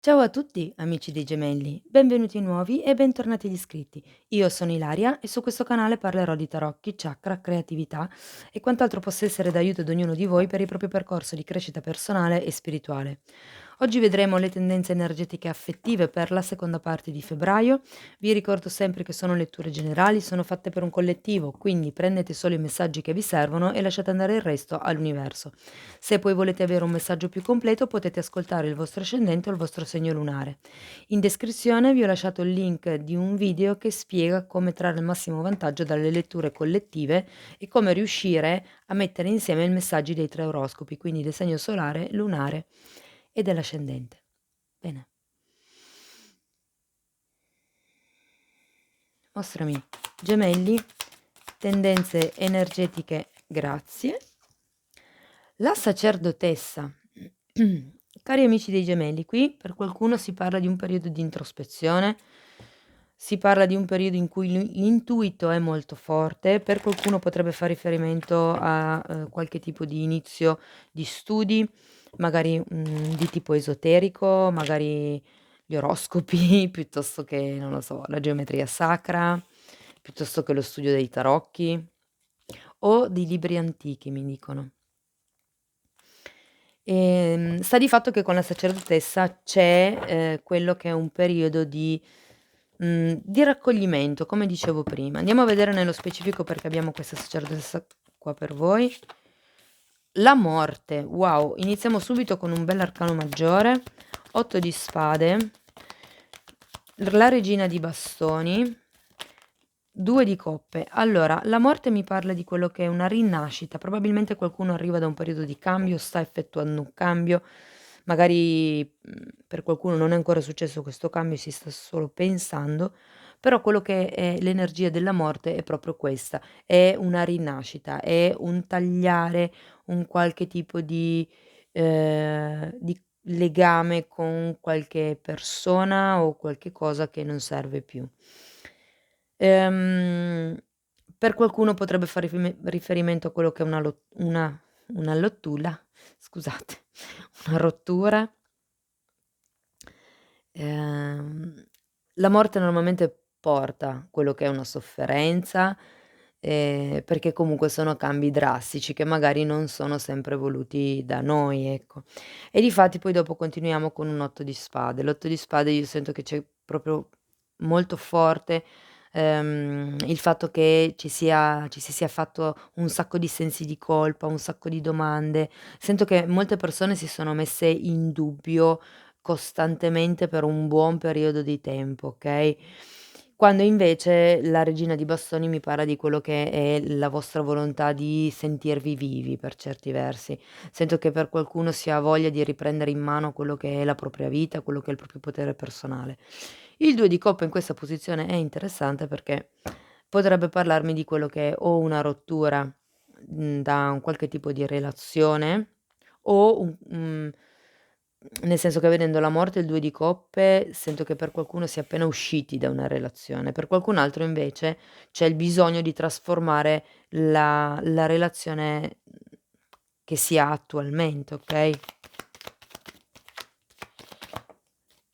Ciao a tutti, amici dei gemelli, benvenuti nuovi e bentornati agli iscritti. Io sono Ilaria e su questo canale parlerò di tarocchi, chakra, creatività e quant'altro possa essere d'aiuto ad ognuno di voi per il proprio percorso di crescita personale e spirituale. Oggi vedremo le tendenze energetiche affettive per la seconda parte di febbraio. Vi ricordo sempre che sono letture generali, sono fatte per un collettivo, quindi prendete solo i messaggi che vi servono e lasciate andare il resto all'universo. Se poi volete avere un messaggio più completo potete ascoltare il vostro ascendente o il vostro segno lunare. In descrizione vi ho lasciato il link di un video che spiega come trarre il massimo vantaggio dalle letture collettive e come riuscire a mettere insieme i messaggi dei tre oroscopi, quindi del segno solare, lunare e dell'ascendente. Bene, mostrami gemelli, tendenze energetiche, grazie. La sacerdotessa. Cari amici dei gemelli, qui per qualcuno si parla di un periodo di introspezione, si parla di un periodo in cui l'intuito è molto forte, per qualcuno potrebbe fare riferimento a qualche tipo di inizio di studi, magari di tipo esoterico, magari gli oroscopi, piuttosto che, non lo so, la geometria sacra, piuttosto che lo studio dei tarocchi o di libri antichi, mi dicono. Sta di fatto che con la sacerdotessa c'è, quello che è un periodo di raccoglimento, come dicevo prima. Andiamo a vedere nello specifico perché abbiamo questa sacerdotessa qua per voi. La morte, wow, iniziamo subito con un bell'arcano maggiore, 8 di spade, la regina di bastoni, 2 di coppe. Allora, la morte mi parla di quello che è una rinascita, probabilmente qualcuno arriva da un periodo di cambio, sta effettuando un cambio, magari, per qualcuno non è ancora successo questo cambio, si sta solo pensando, però quello che è l'energia della morte è proprio questa, è una rinascita, è un tagliare un qualche tipo di legame con qualche persona o qualche cosa che non serve più. Ehm, per qualcuno potrebbe fare riferimento a quello che è una lottula, scusate, una rottura. Ehm, la morte normalmente porta quello che è una sofferenza, perché comunque sono cambi drastici che magari non sono sempre voluti da noi, ecco. E difatti poi dopo continuiamo con un 8 di spade. L'8 di spade io sento che c'è proprio molto forte, il fatto che ci si sia fatto un sacco di sensi di colpa, un sacco di domande. Sento che molte persone si sono messe in dubbio costantemente per un buon periodo di tempo, okay, quando invece la regina di bastoni mi parla di quello che è la vostra volontà di sentirvi vivi per certi versi. Sento che per qualcuno si ha voglia di riprendere in mano quello che è la propria vita, quello che è il proprio potere personale. Il 2 di coppe in questa posizione è interessante perché potrebbe parlarmi di quello che è o una rottura, da un qualche tipo di relazione o nel senso che vedendo la morte e il 2 di coppe, sento che per qualcuno si è appena usciti da una relazione, per qualcun altro invece c'è il bisogno di trasformare la relazione, che si ha attualmente, okay?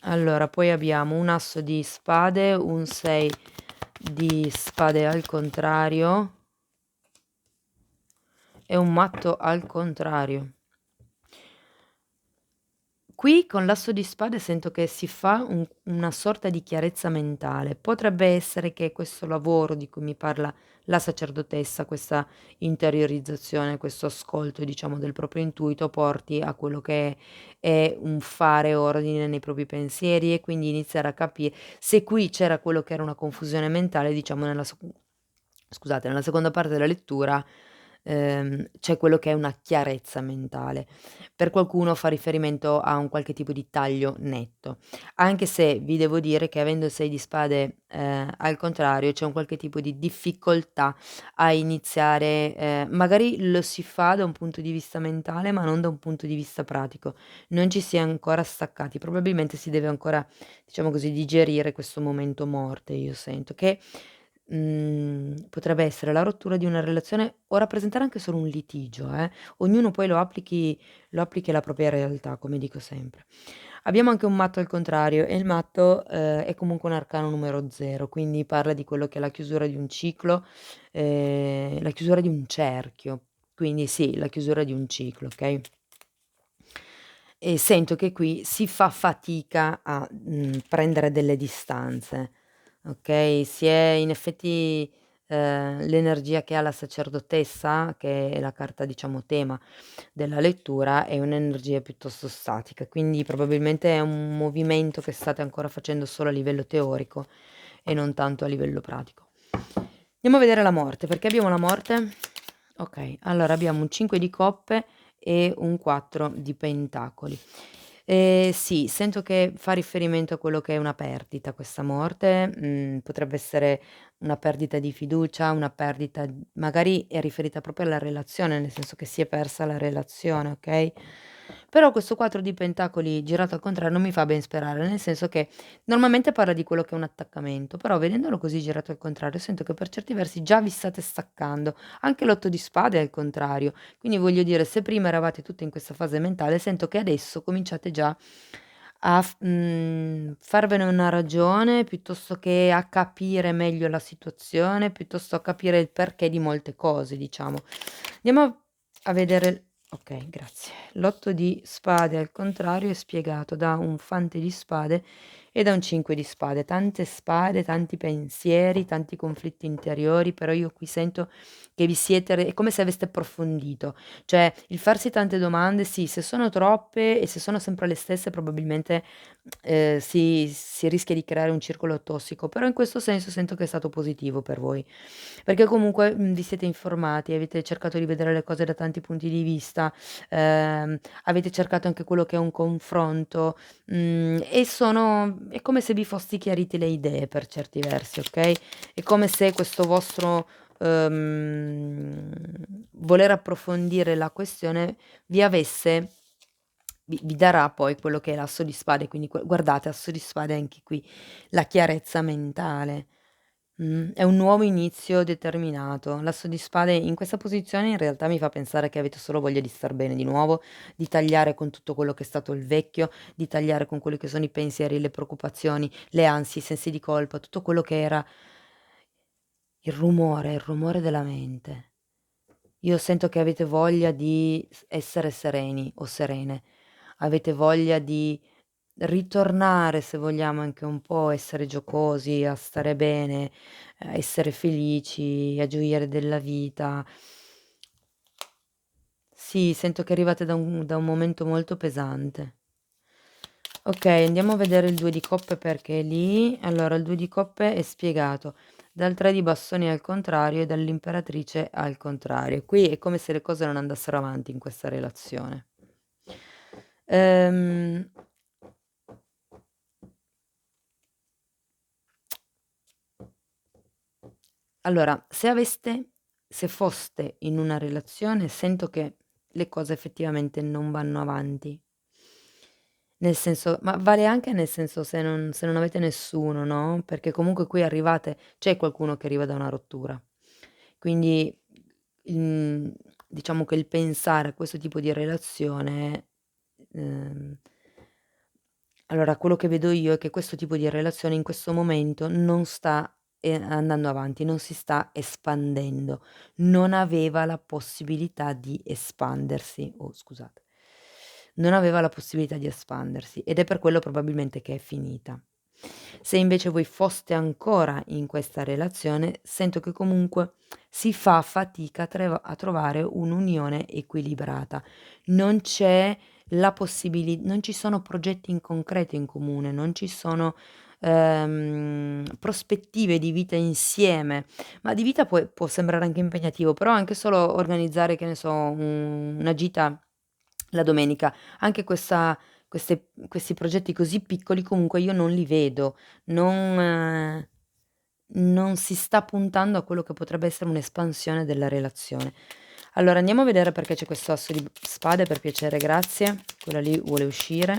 Allora, poi abbiamo un asso di spade, un 6 di spade al contrario e un matto al contrario. Qui con l'asso di spade sento che si fa una sorta di chiarezza mentale. Potrebbe essere che questo lavoro di cui mi parla la sacerdotessa, questa interiorizzazione, questo ascolto, diciamo, del proprio intuito, porti a quello che è un fare ordine nei propri pensieri e quindi iniziare a se qui c'era quello che era una confusione mentale, diciamo nella seconda parte della lettura, c'è quello che è una chiarezza mentale. Per qualcuno fa riferimento a un qualche tipo di taglio netto, anche se vi devo dire che avendo il 6 di spade, al contrario, c'è un qualche tipo di difficoltà a iniziare, magari lo si fa da un punto di vista mentale, ma non da un punto di vista pratico. Non ci si è ancora staccati, probabilmente si deve ancora, diciamo così, digerire questo momento morte, io sento, che potrebbe essere la rottura di una relazione o rappresentare anche solo un litigio, ognuno poi lo applichi alla propria realtà, come dico sempre. Abbiamo anche un matto al contrario e il matto, è comunque un arcano numero 0, quindi parla di quello che è la chiusura di un ciclo, la chiusura di un cerchio. Quindi sì, la chiusura di un ciclo, okay? E sento che qui si fa fatica a, prendere delle distanze, okay? Si è in effetti, l'energia che ha la sacerdotessa, che è la carta diciamo tema della lettura, è un'energia piuttosto statica, quindi probabilmente è un movimento che state ancora facendo solo a livello teorico e non tanto a livello pratico. Andiamo a vedere la morte, perché abbiamo la morte? Okay, allora abbiamo un 5 di coppe e un 4 di pentacoli. Sì, sento che fa riferimento a quello che è una perdita questa morte, potrebbe essere una perdita di fiducia, una perdita magari è riferita proprio alla relazione, nel senso che si è persa la relazione, okay, però questo 4 di pentacoli girato al contrario non mi fa ben sperare, nel senso che normalmente parla di quello che è un attaccamento, però vedendolo così girato al contrario sento che per certi versi già vi state staccando. Anche l'8 di spade è al contrario, quindi voglio dire se prima eravate tutte in questa fase mentale, sento che adesso cominciate già a farvene una ragione, piuttosto che a capire meglio la situazione, piuttosto a capire il perché di molte cose, diciamo. Andiamo a vedere okay, grazie. L'8 di spade al contrario è spiegato da un fante di spade e da un 5 di spade, tanti pensieri, tanti conflitti interiori, però io qui sento che vi siete è come se aveste approfondito, cioè il farsi tante domande, sì, se sono troppe e se sono sempre le stesse probabilmente, si rischia di creare un circolo tossico, però in questo senso sento che è stato positivo per voi, perché comunque, vi siete informati, avete cercato di vedere le cose da tanti punti di vista, avete cercato anche quello che è un confronto, e è come se vi fossi chiarite le idee per certi versi, okay, è come se questo vostro, voler approfondire la questione vi avesse vi darà poi quello che è l'asso di spade, quindi guardate asso di spade anche qui, la chiarezza mentale. È un nuovo inizio determinato. L'asso di spade in questa posizione in realtà mi fa pensare che avete solo voglia di star bene di nuovo, di tagliare con tutto quello che è stato il vecchio, di tagliare con quelli che sono i pensieri, le preoccupazioni, le ansie, i sensi di colpa, tutto quello che era il rumore della mente. Io sento che avete voglia di essere sereni o serene, avete voglia di ritornare, se vogliamo anche un po' essere giocosi, a stare bene, a essere felici, a gioire della vita. Sì, sento che arrivate da un momento molto pesante. Okay, andiamo a vedere il 2 di coppe perché è lì. Allora, il 2 di coppe è spiegato dal 3 di bastoni al contrario e dall'imperatrice al contrario. Qui è come se le cose non andassero avanti in questa relazione. Ehm Allora, se foste in una relazione, sento che le cose effettivamente non vanno avanti. Nel senso ma vale anche nel senso se non avete nessuno, no, perché comunque qui arrivate c'è qualcuno che arriva da una rottura. Quindi, mhmm, diciamo che il pensare a questo tipo di relazione, ehm allora, quello che vedo io è che questo tipo di relazione in questo momento non sta, andando avanti, non si sta espandendo, non aveva la possibilità di espandersi. Oh, scusate. Non aveva la possibilità di espandersi ed è per quello probabilmente che è finita. Se invece voi foste ancora in questa relazione, sento che comunque si fa fatica a trovare un'unione equilibrata. Non c'è non ci sono progetti in concreto in comune, non ci sono, prospettive di vita insieme, ma di vita può sembrare anche impegnativo, però anche solo organizzare, che ne so, una gita la domenica, anche questi progetti così piccoli comunque io non li vedo, non si sta puntando a quello che potrebbe essere un'espansione della relazione. Allora andiamo a vedere perché c'è questo asso di spade, per piacere, grazie. Quella lì vuole uscire.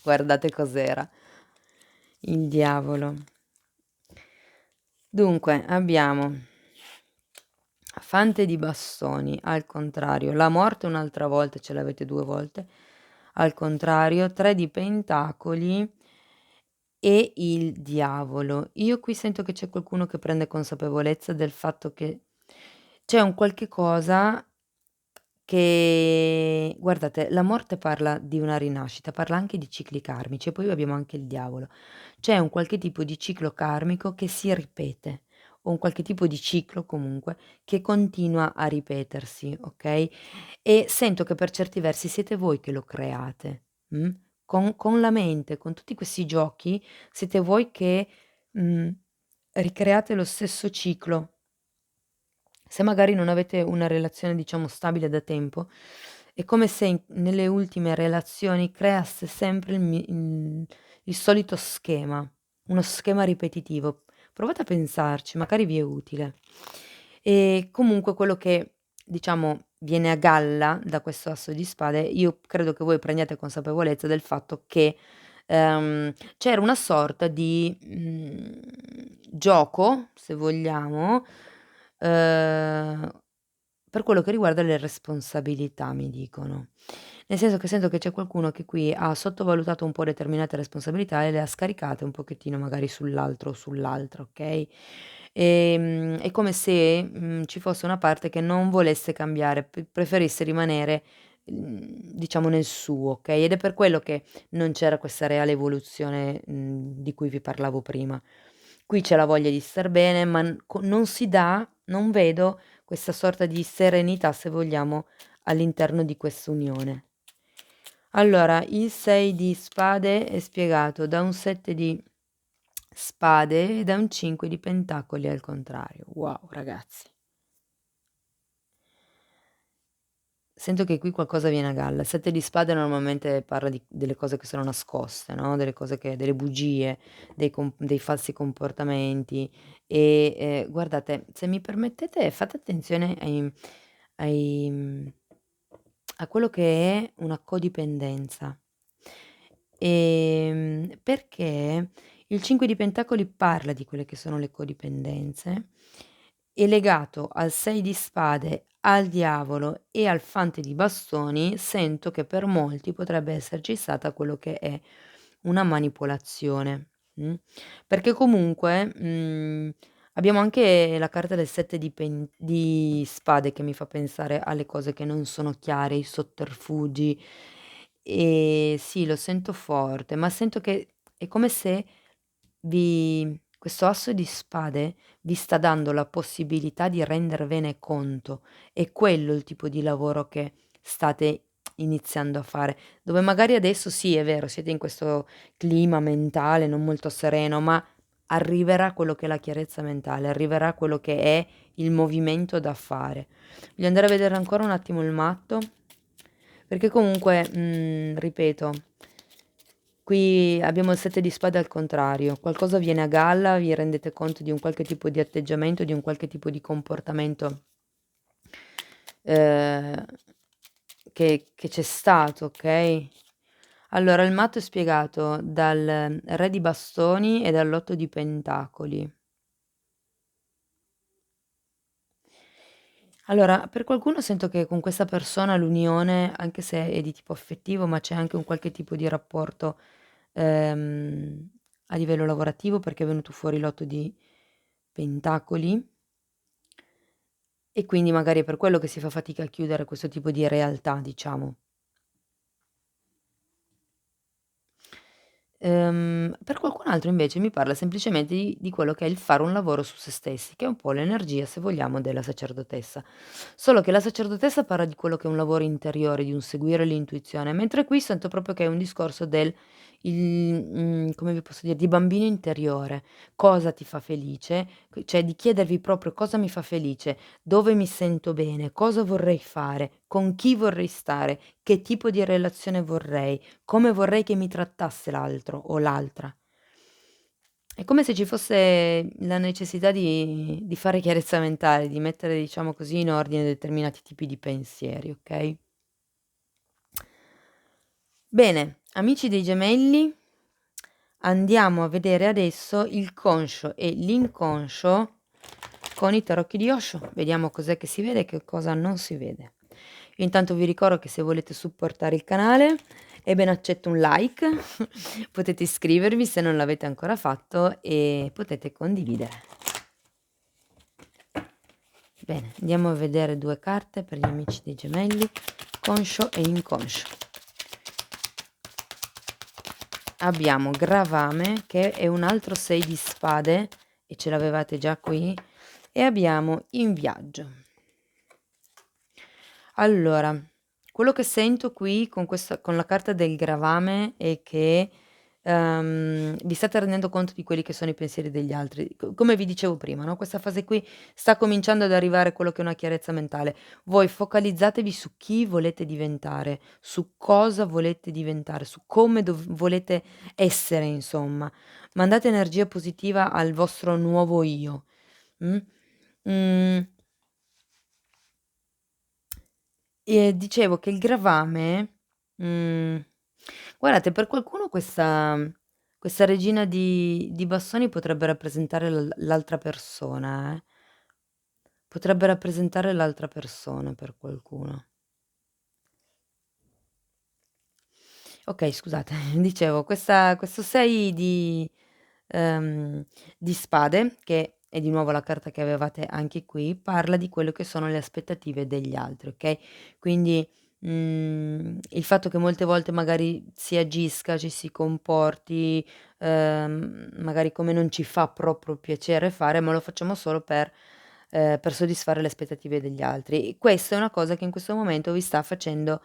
Guardate cos'era. Il diavolo. Dunque abbiamo Fante di bastoni, al contrario, la morte un'altra volta, ce l'avete 2 volte, al contrario, 3 di pentacoli e il diavolo. Io qui sento che c'è qualcuno che prende consapevolezza del fatto che c'è un qualche cosa che guardate, la morte parla di una rinascita, parla anche di cicli karmici e poi abbiamo anche il diavolo. C'è un qualche tipo di ciclo karmico che si ripete, o un qualche tipo di ciclo comunque che continua a ripetersi, okay, e sento che per certi versi siete voi che lo create, con la mente, con tutti questi giochi, siete voi che, mhmm, ricreate lo stesso ciclo. Se magari non avete una relazione, diciamo, stabile da tempo, è come se nelle ultime relazioni creasse sempre il solito schema, uno schema ripetitivo. Provate a pensarci, magari vi è utile. E comunque quello che, diciamo, viene a galla da questo asso di spade, io credo che voi prendiate consapevolezza del fatto che, c'era una sorta di, gioco, se vogliamo, Uhm, per quello che riguarda le responsabilità mi dicono. Nel senso che sento che c'è qualcuno che qui ha sottovalutato un po' determinate responsabilità e le ha scaricate un pochettino magari sull'altro o sull'altra, okay, è come se, ci fosse una parte che non volesse cambiare, preferisse rimanere, diciamo nel suo, okay, ed è per quello che non c'era questa reale evoluzione, di cui vi parlavo prima. Qui c'è la voglia di star bene, ma non si dà, non vedo questa sorta di serenità, se vogliamo, all'interno di quest'unione. Allora, il 6 di spade è spiegato da un 7 di spade e da un 5 di pentacoli al contrario. Wow, ragazzi. Sento che qui qualcosa viene a galla. Il 7 di spade normalmente parla di delle cose che sono nascoste, no, delle cose che delle bugie, dei falsi comportamenti e, guardate, se mi permettete fate attenzione ai a quello che è una codipendenza. Perché il 5 di pentacoli parla di quelle che sono le codipendenze e legato al 6 di spade, al diavolo e al fante di bastoni, sento che per molti potrebbe esserci stata quello che è una manipolazione, perché comunque, abbiamo anche la carta del 7 di spade che mi fa pensare alle cose che non sono chiare, i sotterfugi. Sì, lo sento forte, ma sento che è come se questo asso di spade vi sta dando la possibilità di rendervene conto. È quello il tipo di lavoro che state iniziando a fare, dove magari adesso sì, è vero, siete in questo clima mentale non molto sereno, ma arriverà quello che è la chiarezza mentale, arriverà quello che è il movimento da fare. Voglio andare a vedere ancora un attimo il matto, perché comunque, ripeto, qui abbiamo il 7 di spade al contrario, qualcosa viene a galla, vi rendete conto di un qualche tipo di atteggiamento, di un qualche tipo di comportamento, ehm, che c'è stato, okay? Allora il matto è spiegato dal re di bastoni e dall'8 di pentacoli. Allora, per qualcuno sento che con questa persona l'unione, anche se è di tipo affettivo, ma c'è anche un qualche tipo di rapporto, ehm, a livello lavorativo, perché è venuto fuori l'8 di pentacoli e quindi magari è per quello che si fa fatica a chiudere questo tipo di realtà, diciamo. Per qualcun altro invece mi parla semplicemente di quello che è il fare un lavoro su se stessi, che è un po' l'energia, se vogliamo, della sacerdotessa. Solo che la sacerdotessa parla di quello che è un lavoro interiore, di un seguire l'intuizione, mentre qui sento proprio che è un discorso come vi posso dire, di bambino interiore. Cosa ti fa felice? Cioè di chiedervi proprio: "Cosa mi fa felice? Dove mi sento bene? Cosa vorrei fare? Con chi vorrei stare? Che tipo di relazione vorrei? Come vorrei che mi trattasse l'altro o l'altra." È come se ci fosse la necessità di fare chiarezza mentale, di mettere, diciamo così, in ordine determinati tipi di pensieri, okay? Bene, amici dei gemelli, Andiamo a vedere adesso il conscio e l'inconscio con i tarocchi di Osho. Vediamo cos'è che si vede e che cosa non si vede. Io intanto vi ricordo che se volete supportare il canale è ben accetto un like, potete iscrivervi se non l'avete ancora fatto e potete condividere. Bene, andiamo a vedere 2 carte per gli amici dei gemelli, conscio e inconscio. Abbiamo Gravame, che è un altro 6 di spade, e ce l'avevate già qui, e abbiamo In viaggio. Allora, quello che sento qui con la carta del Gravame è che, vi state rendendo conto di quelli che sono i pensieri degli altri. Come vi dicevo prima, no, questa fase qui sta cominciando ad arrivare quello che è una chiarezza mentale. Voi focalizzatevi su chi volete diventare, su cosa volete diventare, su come volete essere insomma. Mandate energia positiva al vostro nuovo io, mh? Mhmm Dicevo che il gravame, guardate, per qualcuno questa regina di bastoni potrebbe rappresentare l'altra persona, potrebbe rappresentare l'altra persona per qualcuno. Okay, scusate, dicevo questo 6 di spade, che è di nuovo la carta che avevate anche qui, parla di quello che sono le aspettative degli altri, okay, quindi, il fatto che molte volte magari si agisca, ci si comporti, magari come non ci fa proprio piacere fare, ma lo facciamo solo per soddisfare le aspettative degli altri. E questa è una cosa che in questo momento vi sta facendo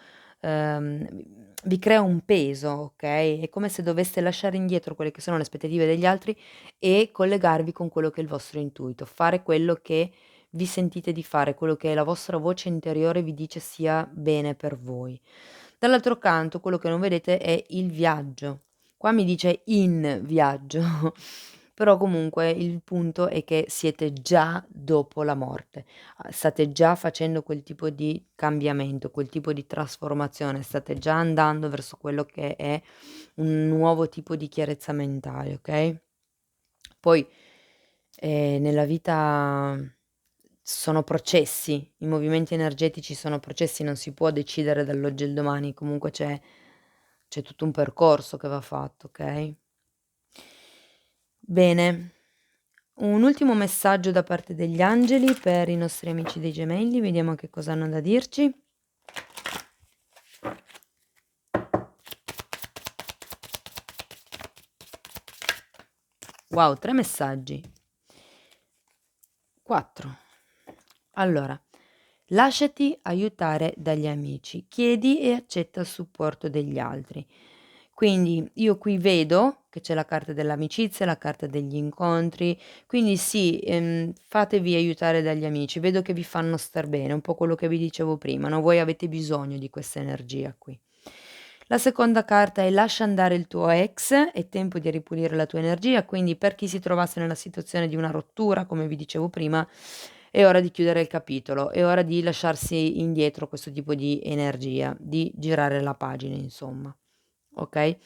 vi crea un peso, okay, è come se doveste lasciare indietro quelle che sono le aspettative degli altri e collegarvi con quello che è il vostro intuito, fare quello che vi sentite di fare, quello che la vostra voce interiore vi dice sia bene per voi. Dall'altro canto quello che non vedete è il viaggio. Qua mi dice in viaggio, però comunque il punto è che siete già dopo la morte. State già facendo quel tipo di cambiamento, quel tipo di trasformazione, state già andando verso quello che è un nuovo tipo di chiarezza mentale, okay? Poi, nella vita sono processi, i movimenti energetici sono processi, non si può decidere dall'oggi al domani, comunque c'è tutto un percorso che va fatto, okay? Bene, un ultimo messaggio da parte degli angeli per i nostri amici dei gemelli, vediamo che cosa hanno da dirci. Wow, 3 messaggi. 4. Allora, lasciati aiutare dagli amici, chiedi e accetta il supporto degli altri. Quindi io qui vedo che c'è la carta dell'amicizia, la carta degli incontri, quindi sì, fatevi aiutare dagli amici, vedo che vi fanno star bene, un po' quello che vi dicevo prima, no, voi avete bisogno di questa energia qui. La seconda carta è lascia andare il tuo ex, è tempo di ripulire la tua energia, quindi per chi si trovasse nella situazione di una rottura, come vi dicevo prima, è ora di chiudere il capitolo, è ora di lasciarsi indietro questo tipo di energia, di girare la pagina insomma, okay?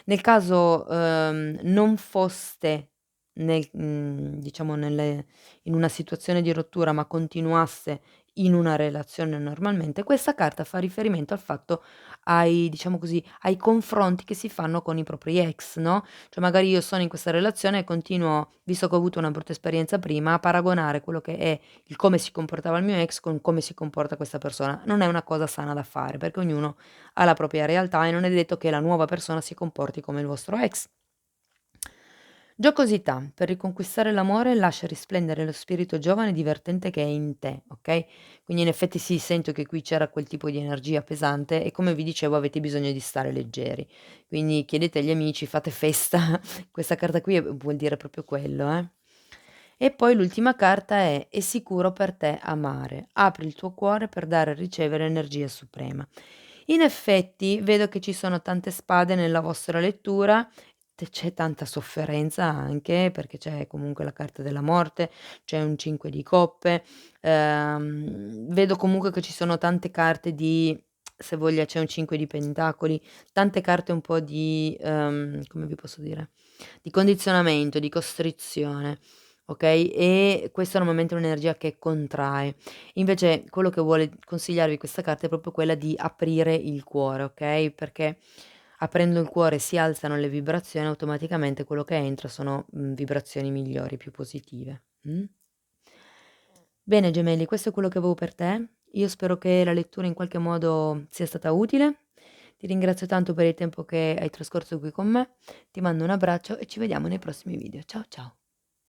Nel caso, non foste diciamo in una situazione di rottura, ma continuasse in una relazione normalmente, questa carta fa riferimento al fatto diciamo così, ai confronti che si fanno con i propri ex, no, cioè magari io sono in questa relazione e continuo, visto che ho avuto una brutta esperienza prima, a paragonare quello che è il come si comportava il mio ex con come si comporta questa persona. Non è una cosa sana da fare, perché ognuno ha la propria realtà e non è detto che la nuova persona si comporti come il vostro ex. Giocosità. Per riconquistare l'amore lascia risplendere lo spirito giovane e divertente che è in te, okay, quindi in effetti sì, sento che qui c'era quel tipo di energia pesante e come vi dicevo avete bisogno di stare leggeri. Quindi chiedete agli amici, fate festa, questa carta qui vuol dire proprio quello, eh. E poi l'ultima carta è sicuro per te amare. Apri il tuo cuore per dare e ricevere energia suprema. In effetti vedo che ci sono tante spade nella vostra lettura, c'è tanta sofferenza anche, perché c'è comunque la carta della morte, c'è un 5 di coppe, vedo comunque che ci sono tante carte di se voglia c'è un 5 di pentacoli, tante carte un po' di, come vi posso dire? di condizionamento, di costrizione, okay, e questa normalmente è un'energia che contrae. Invece quello che vuole consigliarvi questa carta è proprio quella di aprire il cuore, okay, perché aprendo il cuore si alzano le vibrazioni, automaticamente quello che entra sono, vibrazioni migliori, più positive, Bene gemelli, questo è quello che avevo per te. Io spero che la lettura in qualche modo sia stata utile. Ti ringrazio tanto per il tempo che hai trascorso qui con me. Ti mando un abbraccio e ci vediamo nei prossimi video. Ciao, ciao.